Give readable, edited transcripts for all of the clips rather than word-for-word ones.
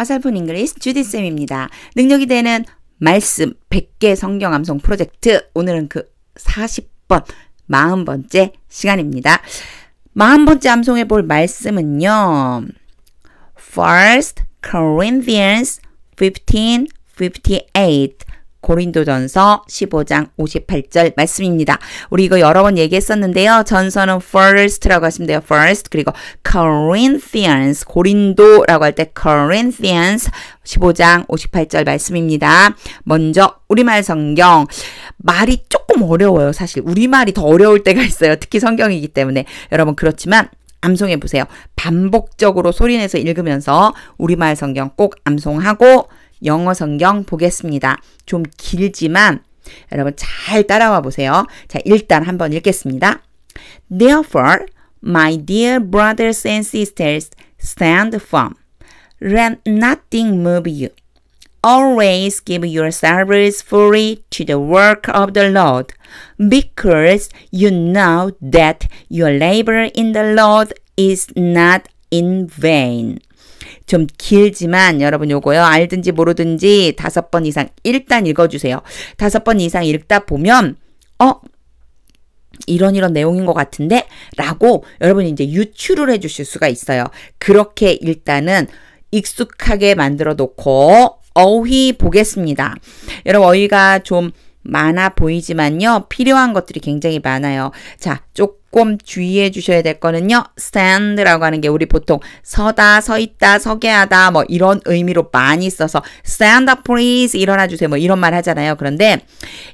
어설픈 잉글리시 주디쌤입니다. 능력이 되는 말씀 100개 성경 암송 프로젝트 오늘은 그 40번 40번째 시간입니다. 40번째 암송해 볼 말씀은요. First Corinthians 15:58 고린도전서 15장 58절 말씀입니다. 우리 이거 여러 번 얘기했었는데요. 전서는 first라고 하시면 돼요. first 그리고 Corinthians 고린도라고 할 때 Corinthians 15장 58절 말씀입니다. 먼저 우리말 성경 말이 조금 어려워요. 사실 우리말이 더 어려울 때가 있어요. 특히 성경이기 때문에 여러분 그렇지만 암송해 보세요. 반복적으로 소리내서 읽으면서 우리말 성경 꼭 암송하고 영어 성경 보겠습니다. 좀 길지만 여러분 잘 따라와 보세요. 자, 일단 한번 읽겠습니다. Therefore, my dear brothers and sisters, stand firm. Let nothing move you. Always give yourselves fully to the work of the Lord, because you know that your labor in the Lord is not in vain. 좀 길지만 여러분 요거요. 알든지 모르든지 5번 이상 일단 읽어주세요. 5번 이상 읽다 보면 이런 내용인 것 같은데? 라고 여러분이 이제 유추를 해주실 수가 있어요. 그렇게 일단은 익숙하게 만들어 놓고 어휘 보겠습니다. 여러분 어휘가 좀 많아 보이지만요. 필요한 것들이 굉장히 많아요. 자, 조금 주의해 주셔야 될 거는요. stand라고 하는 게 우리 보통 서다, 서 있다, 서게 하다 뭐 이런 의미로 많이 써서 stand up please 일어나 주세요. 뭐 이런 말 하잖아요. 그런데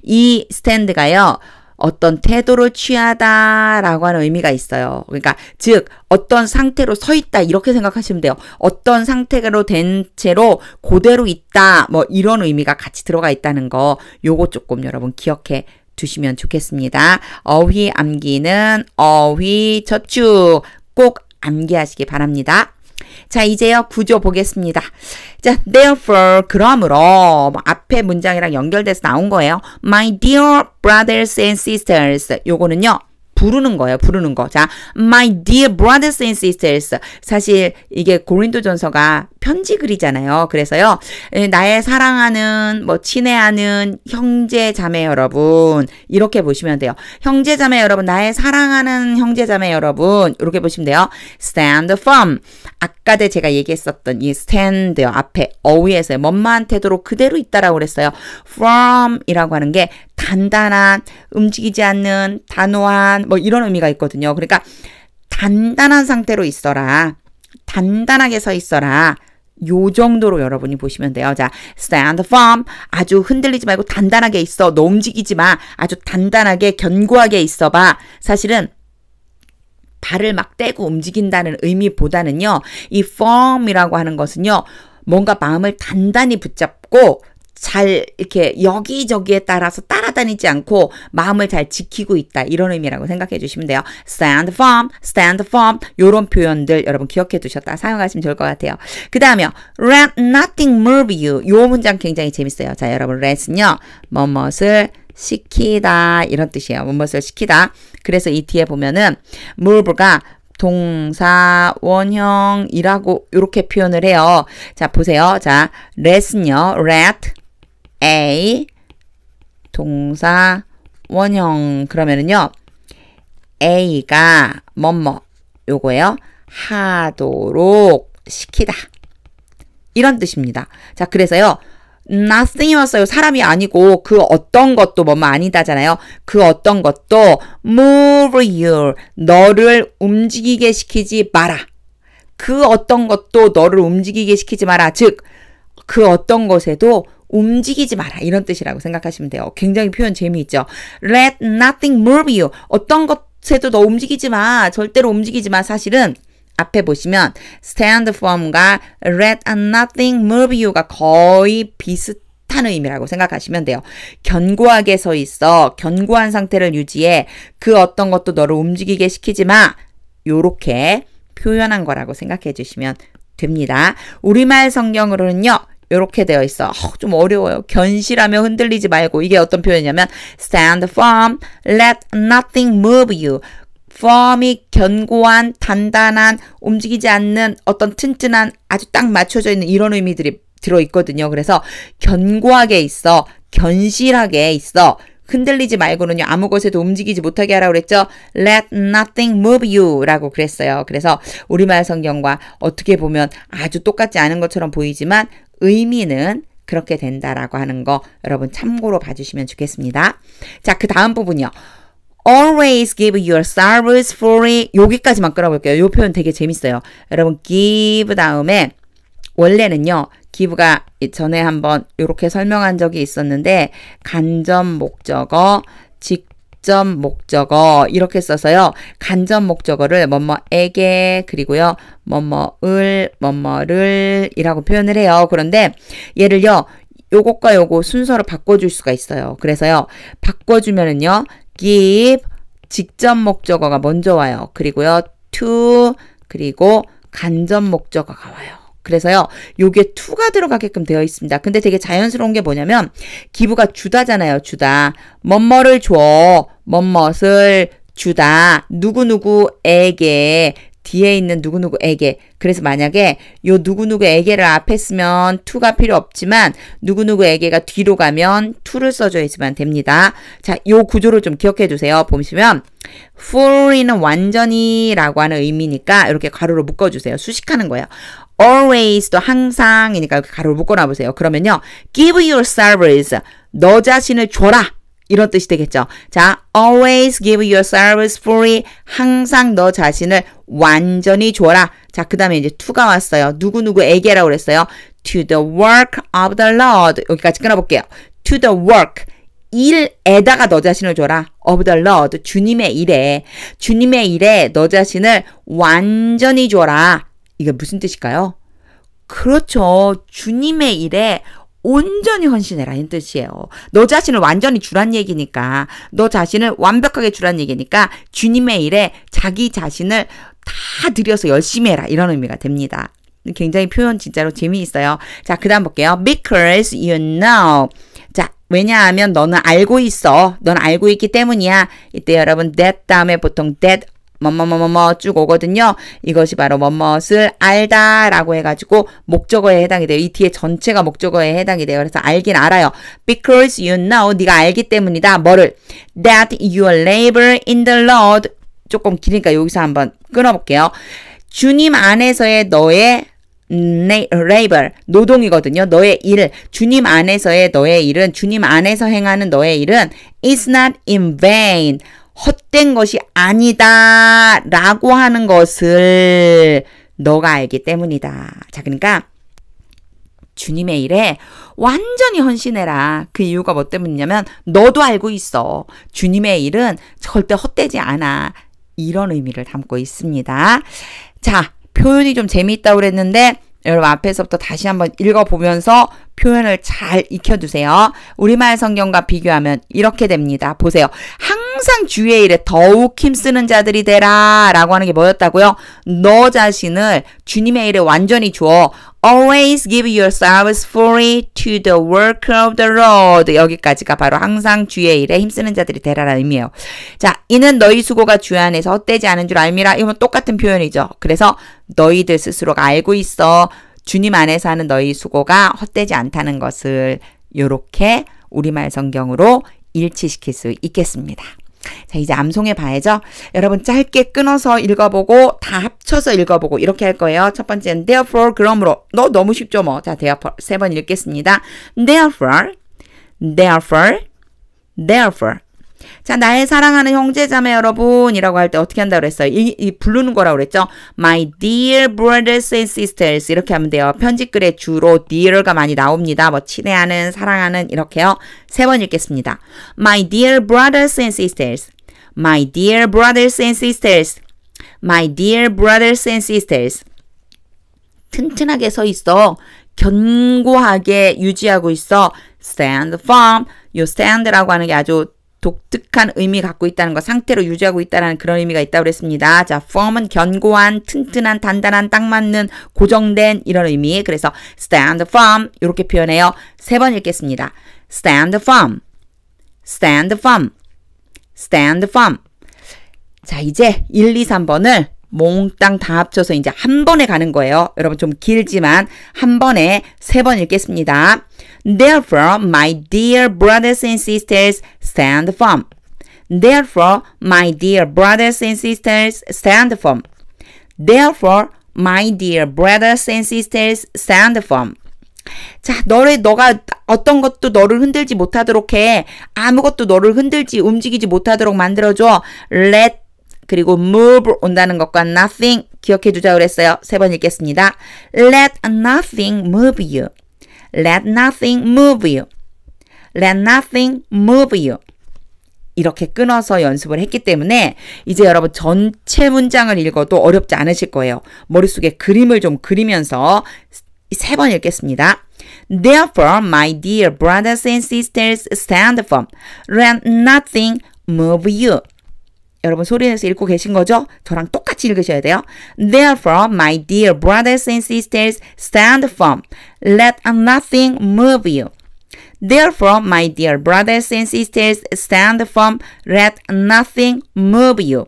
이 stand가요. 어떤 태도를 취하다라고 하는 의미가 있어요. 그러니까 즉 어떤 상태로 서 있다 이렇게 생각하시면 돼요. 어떤 상태로 된 채로 그대로 있다 뭐 이런 의미가 같이 들어가 있다는 거 요거 조금 여러분 기억해 두시면 좋겠습니다. 어휘 암기는 어휘 저축 꼭 암기하시기 바랍니다. 자, 이제요 구조 보겠습니다. 자, therefore 그러므로 앞에 문장이랑 연결돼서 나온 거예요. My dear brothers and sisters 요거는요. 부르는 거예요. 부르는 거. 자, my dear brothers and sisters. 사실 이게 고린도전서가 편지 글이잖아요. 그래서요. 나의 사랑하는 뭐 친애하는 형제 자매 여러분 이렇게 보시면 돼요. 형제 자매 여러분 나의 사랑하는 형제 자매 여러분 이렇게 보시면 돼요. stand firm. 아까도 제가 얘기했었던 이 stand요. 앞에 어휘에서의 원만한 태도로 그대로 있다라고 그랬어요. firm이라고 하는 게 단단한, 움직이지 않는, 단호한 뭐 이런 의미가 있거든요. 그러니까 단단한 상태로 있어라. 단단하게 서 있어라. 요 정도로 여러분이 보시면 돼요. 자, stand firm. 아주 흔들리지 말고 단단하게 있어. 너 움직이지 마. 아주 단단하게 견고하게 있어봐. 사실은 발을 막 떼고 움직인다는 의미보다는요. 이 firm이라고 하는 것은요. 뭔가 마음을 단단히 붙잡고 잘 이렇게 여기저기에 따라서 따라다니지 않고 마음을 잘 지키고 있다. 이런 의미라고 생각해 주시면 돼요. stand firm, stand firm 이런 표현들 여러분 기억해 두셨다. 사용하시면 좋을 것 같아요. 그 다음에요. let nothing move you. 요 문장 굉장히 재밌어요. 자, 여러분 let은요. 뭐뭇을 시키다 이런 뜻이에요. 뭐뭇을 시키다. 그래서 이 뒤에 보면은 move가 동사 원형이라고 이렇게 표현을 해요. 자, 보세요. 자, let은요. let A 동사 원형 그러면은요. A가 뭐뭐 요거예요. 하도록 시키다. 이런 뜻입니다. 자, 그래서요. nothing이 왔어요. 사람이 아니고 그 어떤 것도 뭐뭐 아니다잖아요. 그 어떤 것도 move you 너를 움직이게 시키지 마라. 그 어떤 것도 너를 움직이게 시키지 마라. 즉 그 어떤 것에도 움직이지 마라. 이런 뜻이라고 생각하시면 돼요. 굉장히 표현 재미있죠. Let nothing move you. 어떤 것에도 너 움직이지 마. 절대로 움직이지 마. 사실은 앞에 보시면 stand firm과 let nothing move you가 거의 비슷한 의미라고 생각하시면 돼요. 견고하게 서 있어. 견고한 상태를 유지해. 그 어떤 것도 너를 움직이게 시키지 마. 요렇게 표현한 거라고 생각해 주시면 됩니다. 우리말 성경으로는요. 이렇게 되어 있어. 좀 어려워요. 견실하며 흔들리지 말고 이게 어떤 표현이냐면 stand firm, let nothing move you. firm이 견고한, 단단한, 움직이지 않는 어떤 튼튼한, 아주 딱 맞춰져 있는 이런 의미들이 들어있거든요. 그래서 견고하게 있어, 견실하게 있어, 흔들리지 말고는요, 아무 것에도 움직이지 못하게 하라고 그랬죠. Let nothing move you 라고 그랬어요. 그래서 우리말 성경과 어떻게 보면 아주 똑같지 않은 것처럼 보이지만 의미는 그렇게 된다라고 하는 거 여러분 참고로 봐주시면 좋겠습니다. 자, 그 다음 부분이요. Always give your service fully. 여기까지만 끌어볼게요. 이 표현 되게 재밌어요. 여러분 give 다음에 원래는요. give가 전에 한번 이렇게 설명한 적이 있었는데 간접 목적어, 직접 목적어 이렇게 써서요. 간접 목적어를 뭐뭐에게 그리고요. 뭐뭐을, 뭐뭐를 이라고 표현을 해요. 그런데 얘를요. 요것과 요거 순서로 바꿔줄 수가 있어요. 그래서요. 바꿔주면은요. give 직접 목적어가 먼저 와요. 그리고요. to 그리고 간접 목적어가 와요. 그래서요, 요게 to가 들어가게끔 되어 있습니다. 근데 되게 자연스러운 게 뭐냐면, 기부가 주다잖아요, 주다. 뭐뭐를 줘, 뭐뭇을 주다. 누구누구에게, 뒤에 있는 누구누구에게. 그래서 만약에 요 누구누구에게를 앞에 쓰면 to가 필요 없지만, 누구누구에게가 뒤로 가면 to를 써줘야지만 됩니다. 자, 요 구조를 좀 기억해 두세요. 보시면, fully는 완전히 라고 하는 의미니까, 이렇게 가로로 묶어주세요. 수식하는 거예요. always도 항상이니까 이렇게 가로를 묶어놔 보세요. 그러면요. give your service. 너 자신을 줘라. 이런 뜻이 되겠죠. 자, always give your service fully. 항상 너 자신을 완전히 줘라. 자, 그 다음에 이제 to가 왔어요. 누구누구에게라고 그랬어요. to the work of the Lord. 여기까지 끊어볼게요. to the work. 일에다가 너 자신을 줘라. of the Lord. 주님의 일에. 주님의 일에 너 자신을 완전히 줘라. 이게 무슨 뜻일까요? 그렇죠. 주님의 일에 온전히 헌신해라 이 뜻이에요. 너 자신을 완전히 주란 얘기니까 너 자신을 완벽하게 주란 얘기니까 주님의 일에 자기 자신을 다 들여서 열심히 해라 이런 의미가 됩니다. 굉장히 표현 진짜로 재미있어요. 자, 그 다음 볼게요. Because you know. 자, 왜냐하면 너는 알고 있어. 넌 알고 있기 때문이야. 이때 여러분 that 다음에 보통 that 뭐뭐뭐뭐 쭉 오거든요. 이것이 바로 뭐뭇을 알다라고 해가지고 목적어에 해당이 돼요. 이 뒤에 전체가 목적어에 해당이 돼요. 그래서 알긴 알아요. Because you know, 네가 알기 때문이다. 뭐를? That your labor in the Lord. 조금 길으니까 여기서 한번 끊어볼게요. 주님 안에서의 너의 labor, 노동이거든요. 너의 일, 주님 안에서의 너의 일은, 주님 안에서 행하는 너의 일은 is not in vain. 헛된 것이 아니다 라고 하는 것을 너가 알기 때문이다. 자, 그러니까 주님의 일에 완전히 헌신해라. 그 이유가 뭐 때문이냐면 너도 알고 있어. 주님의 일은 절대 헛되지 않아. 이런 의미를 담고 있습니다. 자, 표현이 좀 재미있다고 그랬는데 여러분 앞에서부터 다시 한번 읽어보면서 표현을 잘 익혀두세요. 우리말 성경과 비교하면 이렇게 됩니다. 보세요. 항상 주의 일에 더욱 힘쓰는 자들이 되라 라고 하는 게 뭐였다고요? 너 자신을 주님의 일에 완전히 주어. Always give your service fully to the work of the Lord. 여기까지가 바로 항상 주의 일에 힘쓰는 자들이 되라라는 의미예요. 자, 이는 너희 수고가 주 안에서 헛되지 않은 줄 알미라. 이건 똑같은 표현이죠. 그래서 너희들 스스로가 알고 있어. 주님 안에서 하는 너희 수고가 헛되지 않다는 것을 이렇게 우리말 성경으로 일치시킬 수 있겠습니다. 자, 이제 암송해 봐야죠. 여러분 짧게 끊어서 읽어보고 다 합쳐서 읽어보고 이렇게 할 거예요. 첫 번째는 therefore, 그러므로. 너무 쉽죠 뭐. 자, therefore 세 번 읽겠습니다. therefore, therefore, therefore. 자, 나의 사랑하는 형제자매 여러분이라고 할 때 어떻게 한다고 그랬어요? 이 부르는 거라고 그랬죠? My dear brothers and sisters 이렇게 하면 돼요. 편집글에 주로 dear가 많이 나옵니다. 뭐 친애하는, 사랑하는 이렇게요. 세 번 읽겠습니다. My dear brothers and sisters, my dear brothers and sisters, my dear brothers and sisters. 튼튼하게 서 있어. 견고하게 유지하고 있어. Stand firm. 요 stand라고 하는 게 아주 독특한 의미 갖고 있다는 거, 상태로 유지하고 있다는 그런 의미가 있다고 그랬습니다. 자, firm은 견고한, 튼튼한, 단단한, 딱 맞는, 고정된 이런 의미. 그래서 stand firm 이렇게 표현해요. 세 번 읽겠습니다. stand firm, stand firm, stand firm. 자, 이제 1, 2, 3번을 몽땅 다 합쳐서 이제 한 번에 가는 거예요. 여러분 좀 길지만 한 번에 3번 읽겠습니다. Therefore, my dear brothers and sisters, stand firm. Therefore, my dear brothers and sisters, stand firm. Therefore, my dear brothers and sisters, stand firm. 자, 너가 어떤 것도 너를 흔들지 못하도록 해. 아무것도 너를 움직이지 못하도록 만들어줘. Let 그리고 move 온다는 것과 nothing 기억해 두자 그랬어요. 3번 읽겠습니다. Let nothing move you. Let nothing move you. Let nothing move you. 이렇게 끊어서 연습을 했기 때문에 이제 여러분 전체 문장을 읽어도 어렵지 않으실 거예요. 머릿속에 그림을 좀 그리면서 3번 읽겠습니다. Therefore, my dear brothers and sisters, stand firm. Let nothing move you. 여러분 소리 내서 읽고 계신 거죠? 저랑 똑같이 읽으셔야 돼요. Therefore, my dear brothers and sisters, stand firm. Let nothing move you. Therefore, my dear brothers and sisters, stand firm. Let nothing move you.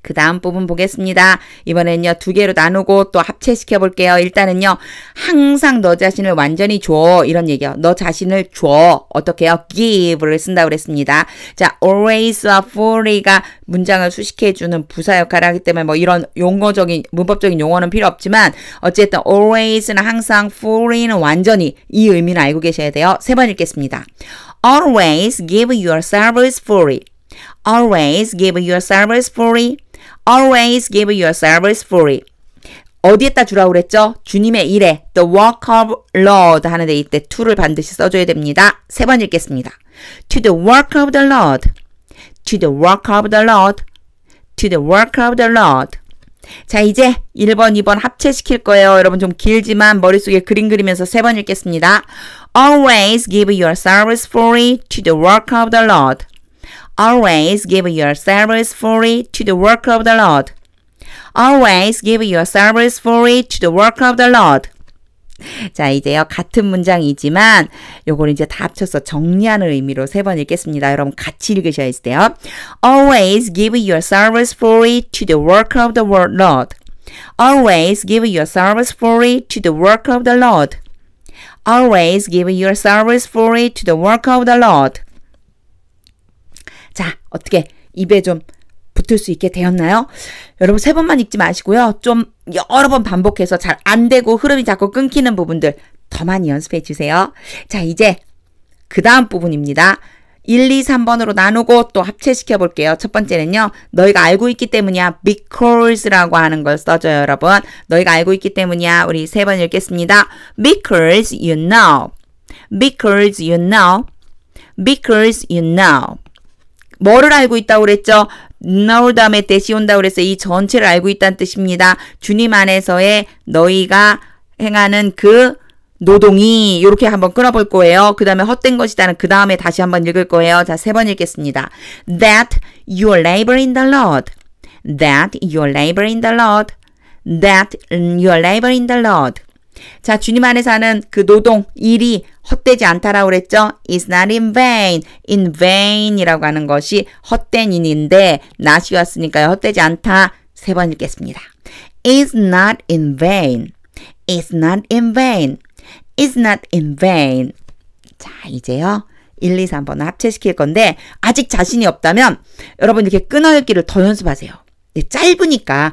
그 다음 부분 보겠습니다. 이번에는요 2개로 나누고 또 합체시켜 볼게요. 일단은요 항상 너 자신을 완전히 줘 이런 얘기요. 너 자신을 줘. 어떻게 해요? give를 쓴다고 그랬습니다. 자, always와 fully가 문장을 수식해주는 부사 역할을 하기 때문에 뭐 이런 용어적인 문법적인 용어는 필요 없지만 어쨌든 always는 항상 fully는 완전히 이 의미는 알고 계셔야 돼요. 3번 읽겠습니다. Always give your service fully. Always give your service fully. Always give your service fully. 어디에다 주라고 그랬죠? 주님의 일에 the work of Lord 하는데 이때 to를 반드시 써줘야 됩니다. 3번 읽겠습니다. To the work of the Lord. To the work of the Lord. To the work of the Lord. 자, 이제 1번, 2번 합체시킬 거예요. 여러분 좀 길지만 머릿속에 그림 그리면서 3번 읽겠습니다. Always give your service fully to the work of the Lord. Always give your service fully to the work of the Lord. Always give your service fully to the work of the Lord. 자, 이제요 같은 문장이지만 요걸 이제 다 합쳐서 정리하는 의미로 3번 읽겠습니다. 여러분 같이 읽으셔야 돼요. Always give your service fully to the work of the Lord. Always give your service fully to the work of the Lord. Always give your service fully to the work of the Lord. 자, 어떻게 입에 좀 붙을 수 있게 되었나요? 여러분 3번만 읽지 마시고요. 좀 여러 번 반복해서 잘 안 되고 흐름이 자꾸 끊기는 부분들 더 많이 연습해 주세요. 자, 이제 그 다음 부분입니다. 1, 2, 3번으로 나누고 또 합체시켜 볼게요. 첫 번째는요. 너희가 알고 있기 때문이야. Because라고 하는 걸 써줘요, 여러분. 너희가 알고 있기 때문이야. 우리 3번 읽겠습니다. Because you know. Because you know. Because you know. 뭐를 알고 있다고 그랬죠? know 다음에 대시 온다고 그랬어요. 이 전체를 알고 있다는 뜻입니다. 주님 안에서의 너희가 행하는 그 노동이 이렇게 한번 끊어볼 거예요. 그 다음에 헛된 것이다는 그 다음에 다시 한번 읽을 거예요. 자, 3번 읽겠습니다. That your labor in the Lord. That your labor in the Lord. That your labor in the Lord. 자, 주님 안에서 하는 그 노동, 일이 헛되지 않다라고 그랬죠? It's not in vain. In vain 이라고 하는 것이 헛된 인인데 not이 왔으니까요. 헛되지 않다. 3번 읽겠습니다. It's not in vain. It's not in vain. It's not in vain. 자, 이제요. 1, 2, 3번을 합체시킬 건데 아직 자신이 없다면 여러분 이렇게 끊어읽기를 더 연습하세요. 네, 짧으니까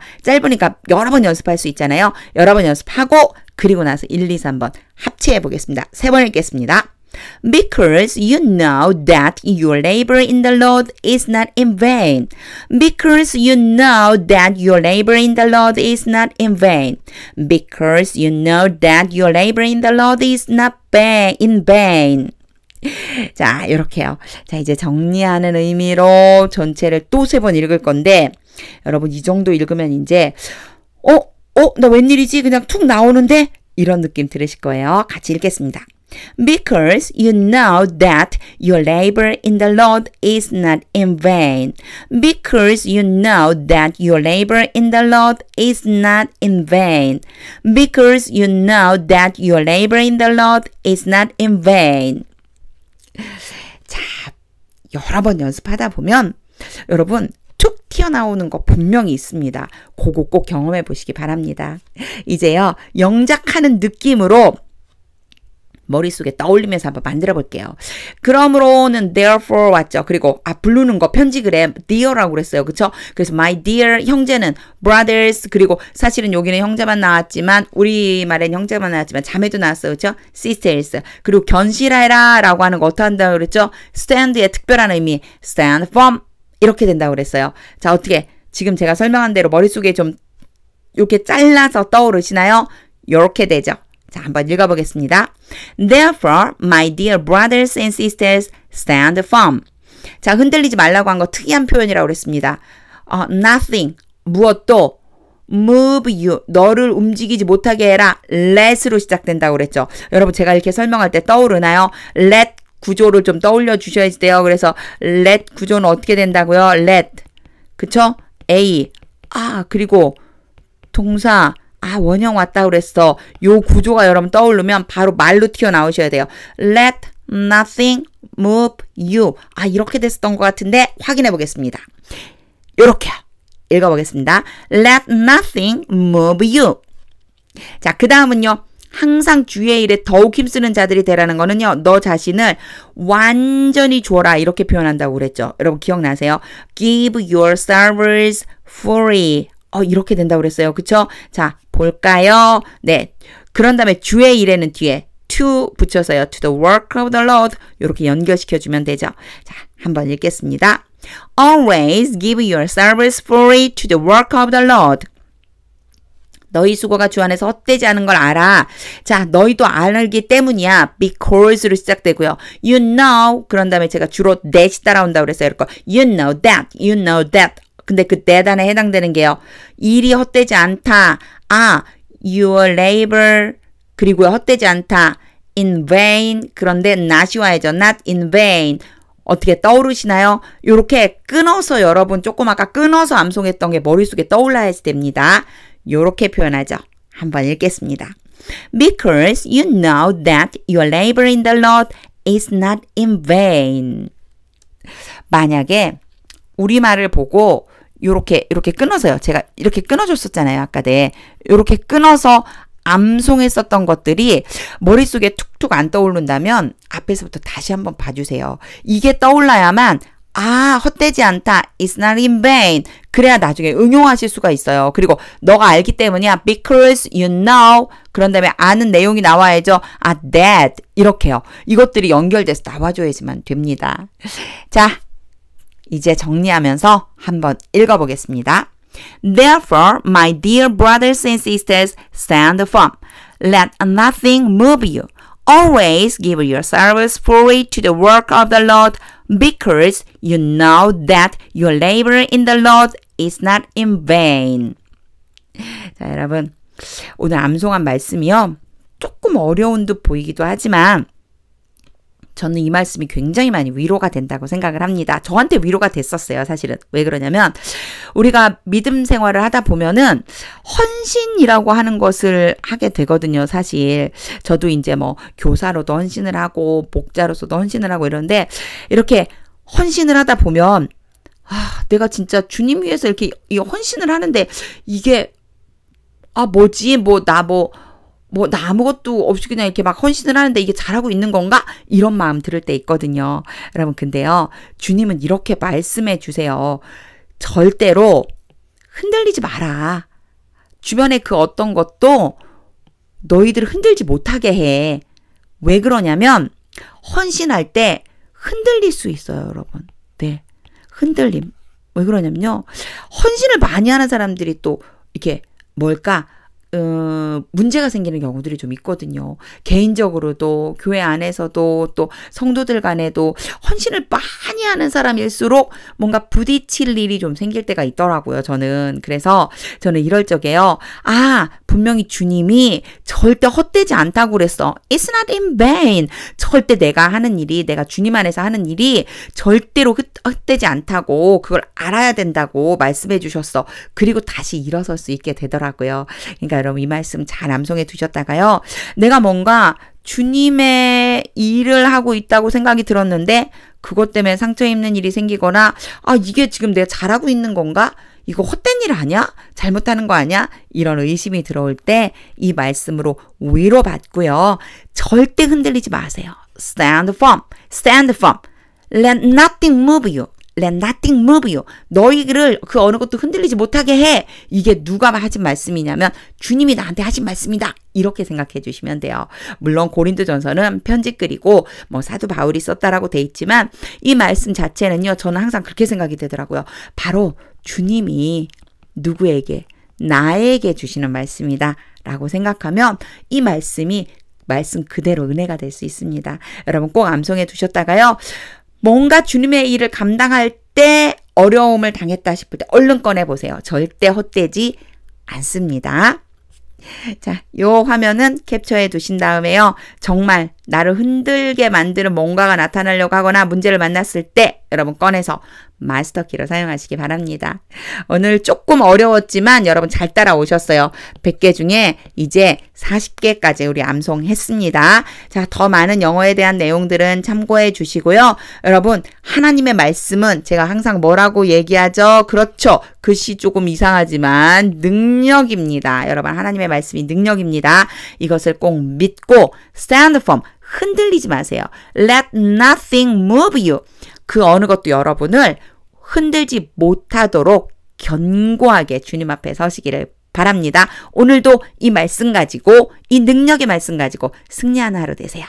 여러 번 연습할 수 있잖아요. 여러 번 연습하고 그리고 나서 1, 2, 3번 합체해 보겠습니다. 3번 읽겠습니다. Because you know that your labor in the Lord is not in vain. Because you know that your labor in the Lord is not in vain. Because you know that your labor in the Lord is not in vain. 자, 이렇게요. 자, 이제 정리하는 의미로 전체를 또 3번 읽을 건데 여러분 이 정도 읽으면 이제 나 웬일이지? 그냥 툭 나오는데? 이런 느낌 들으실 거예요. 같이 읽겠습니다. Because you know that your labor in the Lord is not in vain. Because you know that your labor in the Lord is not in vain. Because you know that your labor in the Lord is not in vain. 자, 여러 번 연습하다 보면 여러분 튀어나오는 거 분명히 있습니다. 그거 꼭 경험해 보시기 바랍니다. 이제요, 영작하는 느낌으로 머릿속에 떠올리면서 한번 만들어 볼게요. 그러므로는 therefore 왔죠. 그리고 부르는 거 편지글에 dear라고 그랬어요. 그쵸? 그래서 my dear 형제는 brothers, 그리고 사실은 여기는 형제만 나왔지만 우리말엔 형제만 나왔지만 자매도 나왔어요. 그쵸? sisters. 그리고 견실해라 라고 하는 거 어떻게 한다고 그랬죠? stand의 특별한 의미 stand firm 이렇게 된다고 그랬어요. 자, 어떻게 지금 제가 설명한 대로 머릿속에 좀 이렇게 잘라서 떠오르시나요? 이렇게 되죠. 자, 한번 읽어보겠습니다. Therefore, my dear brothers and sisters, stand firm. 자, 흔들리지 말라고 한 거 특이한 표현이라고 그랬습니다. Nothing, 무엇도 move you, 너를 움직이지 못하게 해라. let으로 시작된다고 그랬죠. 여러분, 제가 이렇게 설명할 때 떠오르나요? let 구조를 좀 떠올려 주셔야 돼요. 그래서 let 구조는 어떻게 된다고요? let, 그쵸? A, 그리고 동사, 원형 왔다 그랬어. 요 구조가 여러분 떠오르면 바로 말로 튀어나오셔야 돼요. Let nothing move you. 이렇게 됐었던 것 같은데 확인해 보겠습니다. 요렇게 읽어보겠습니다. Let nothing move you. 자, 그 다음은요. 항상 주의 일에 더욱 힘쓰는 자들이 되라는 거는요. 너 자신을 완전히 줘라. 이렇게 표현한다고 그랬죠. 여러분 기억나세요? Give yourselves fully. 이렇게 된다고 그랬어요. 그쵸? 자, 볼까요? 네. 그런 다음에 주의 일에는 뒤에 to 붙여서요. To the work of the Lord. 이렇게 연결시켜주면 되죠. 자, 한번 읽겠습니다. Always give yourselves fully to the work of the Lord. 너희 수고가 주 안에서 헛되지 않은 걸 알아. 자, 너희도 알기 때문이야. Because로 시작되고요. You know. 그런 다음에 제가 주로 that이 따라온다고 그랬어요. You know that. You know that. 근데 그 대단에 해당되는 게요. 일이 헛되지 않다. Your labor. 그리고 헛되지 않다. In vain. 그런데 not이 와야죠. Not in vain. 어떻게 떠오르시나요? 요렇게 끊어서 여러분 조금 아까 끊어서 암송했던 게 머릿속에 떠올라야 됩니다. 요렇게 표현하죠. 한번 읽겠습니다. Because you know that your labor in the Lord is not in vain. 만약에 우리말을 보고 요렇게 끊어서요. 제가 이렇게 끊어줬었잖아요. 아까 네. 요렇게 끊어서 암송했었던 것들이 머릿속에 툭툭 안 떠오른다면 앞에서부터 다시 한번 봐주세요. 이게 떠올라야만 헛되지 않다. It's not in vain. 그래야 나중에 응용하실 수가 있어요. 그리고 너가 알기 때문이야. Because you know. 그런 다음에 아는 내용이 나와야죠. That. 이렇게요. 이것들이 연결돼서 나와줘야지만 됩니다. 자, 이제 정리하면서 한번 읽어보겠습니다. Therefore, my dear brothers and sisters, stand firm. Let nothing move you. Always give yourselves fully to the work of the Lord, because you know that your labor in the Lord is not in vain. 자, 여러분, 오늘 암송한 말씀이요. 조금 어려운 듯 보이기도 하지만 저는 이 말씀이 굉장히 많이 위로가 된다고 생각을 합니다. 저한테 위로가 됐었어요, 사실은. 왜 그러냐면 우리가 믿음 생활을 하다 보면은 헌신이라고 하는 것을 하게 되거든요, 사실. 저도 이제 뭐 교사로도 헌신을 하고 목자로서도 헌신을 하고 이러는데 이렇게 헌신을 하다 보면 내가 진짜 주님 위해서 이렇게 헌신을 하는데 이게 뭐지? 나 아무것도 없이 그냥 이렇게 막 헌신을 하는데 이게 잘하고 있는 건가? 이런 마음 들을 때 있거든요. 여러분, 근데요, 주님은 이렇게 말씀해 주세요. 절대로 흔들리지 마라. 주변에 그 어떤 것도 너희들을 흔들지 못하게 해. 왜 그러냐면, 헌신할 때 흔들릴 수 있어요, 여러분. 네. 흔들림. 왜 그러냐면요, 헌신을 많이 하는 사람들이 또 이렇게 뭘까? 문제가 생기는 경우들이 좀 있거든요. 개인적으로도 교회 안에서도 또 성도들 간에도 헌신을 많이 하는 사람일수록 뭔가 부딪힐 일이 좀 생길 때가 있더라고요, 저는. 그래서 저는 이럴 적에요. 분명히 주님이 절대 헛되지 않다고 그랬어. It's not in vain. 절대 내가 하는 일이, 내가 주님 안에서 하는 일이 절대로 헛되지 않다고, 그걸 알아야 된다고 말씀해 주셨어. 그리고 다시 일어설 수 있게 되더라고요. 그러니까 여러분, 이 말씀 잘 암송해 두셨다가요. 내가 뭔가 주님의 일을 하고 있다고 생각이 들었는데 그것 때문에 상처 입는 일이 생기거나 이게 지금 내가 잘하고 있는 건가? 이거 헛된 일 아니야? 잘못하는 거 아니야? 이런 의심이 들어올 때 이 말씀으로 위로받고요. 절대 흔들리지 마세요. Stand firm. Stand firm. Let nothing move you. Let nothing move you. 너희를 그 어느 것도 흔들리지 못하게 해. 이게 누가 하신 말씀이냐면 주님이 나한테 하신 말씀이다. 이렇게 생각해 주시면 돼요. 물론 고린도전서는 편지글이고 사도 바울이 썼다라고 돼 있지만 이 말씀 자체는요. 저는 항상 그렇게 생각이 되더라고요. 바로 주님이 누구에게? 나에게 주시는 말씀이다 라고 생각하면 이 말씀이 말씀 그대로 은혜가 될 수 있습니다. 여러분 꼭 암송해 두셨다가요. 뭔가 주님의 일을 감당할 때 어려움을 당했다 싶을 때 얼른 꺼내보세요. 절대 헛되지 않습니다. 자, 요 화면은 캡처해 두신 다음에요. 정말 나를 흔들게 만드는 뭔가가 나타나려고 하거나 문제를 만났을 때 여러분 꺼내서 마스터키를 사용하시기 바랍니다. 오늘 조금 어려웠지만 여러분 잘 따라오셨어요. 100개 중에 이제 40개까지 우리 암송했습니다. 자, 더 많은 영어에 대한 내용들은 참고해 주시고요. 여러분 하나님의 말씀은 제가 항상 뭐라고 얘기하죠? 그렇죠. 글씨 조금 이상하지만 능력입니다. 여러분 하나님의 말씀이 능력입니다. 이것을 꼭 믿고 stand firm. 흔들리지 마세요. Let nothing move you. 그 어느 것도 여러분을 흔들지 못하도록 견고하게 주님 앞에 서시기를 바랍니다. 오늘도 이 말씀 가지고 이 능력의 말씀 가지고 승리하는 하루 되세요.